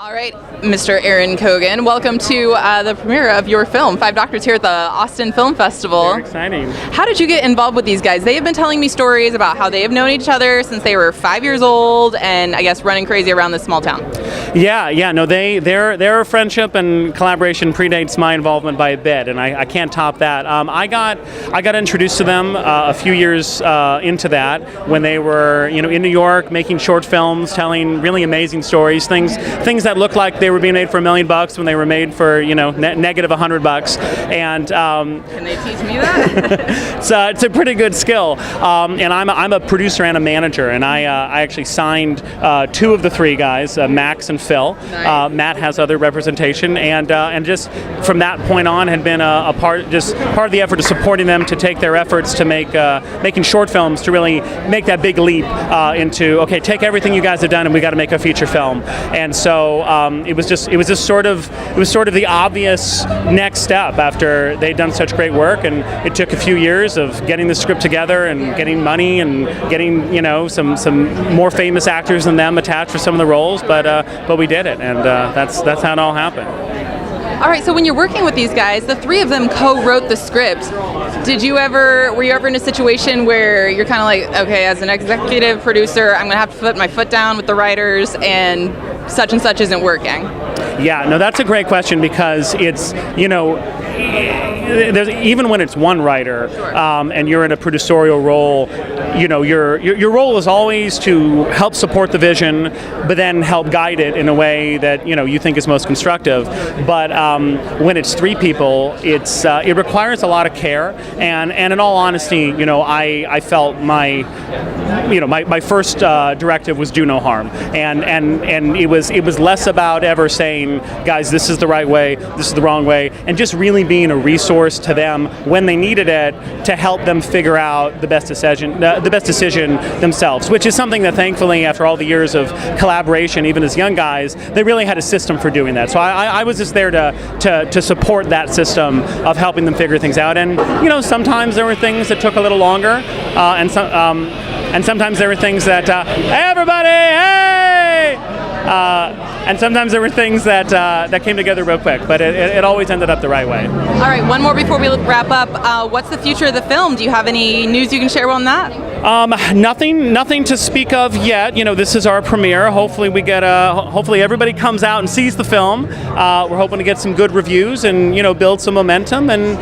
All right, Mr. Aaron Kogan, welcome to the premiere of your film, Five Doctors, here at the Austin Film Festival. Very exciting. How did you get involved with these guys? They have been telling me stories about how they have known each other since they were 5 years old and I guess running crazy around this small town. No, their friendship and collaboration predates my involvement by a bit, and I can't top that. I got introduced to them a few years into that when they were in New York making short films, telling really amazing stories, things that looked like they were being made for $1 million when they were made for negative $100. And can they teach me that? it's a pretty good skill. And I'm a producer and a manager, and I actually signed two of the three guys, Max and Phil. Nice. Matt has other representation, and just from that point on had been a part of the effort of supporting them to take their efforts to making short films, to really make that big leap into take everything you guys have done and we got to make a feature film. And so it was sort of the obvious next step after they'd done such great work, and it took a few years of getting the script together and getting money and getting some more famous actors than them attached for some of the roles, but we did it, and that's how it all happened. All right, so when you're working with these guys, the three of them co-wrote the script. Were you ever in a situation where you're kind of like, okay, as an executive producer, I'm going to have to put my foot down with the writers and such isn't working? Yeah, no, that's a great question, because it's, even when it's one writer, sure. And you're in a producerial role, your role is always to help support the vision, but then help guide it in a way that you think is most constructive. But when it's three people, it requires a lot of care, and in all honesty, I felt my first directive was do no harm, and it was less about ever saying, guys, this is the right way, this is the wrong way, and just really being a resource to them when they needed it to help them figure out the best decision themselves, which is something that thankfully after all the years of collaboration, even as young guys, they really had a system for doing that. So I was just there to support that system of helping them figure things out. And sometimes there were things that took a little longer, and sometimes there were things that hey everybody, hey! And sometimes there were things that came together real quick, but it always ended up the right way. All right, one more before we wrap up. What's the future of the film? Do you have any news you can share on that? Nothing to speak of yet. This is our premiere. Hopefully hopefully everybody comes out and sees the film. We're hoping to get some good reviews and build some momentum. And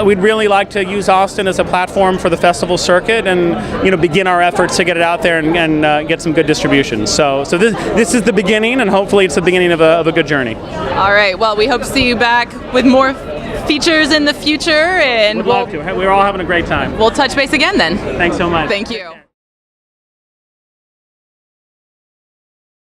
we'd really like to use Austin as a platform for the festival circuit, and begin our efforts to get it out there and get some good distribution. So this is the beginning, and hopefully it's the beginning of a good journey. All right. Well, we hope to see you back with more features in the future, and we'd love to. We're all having a great time. We'll touch base again then. Thanks so much. Thank you.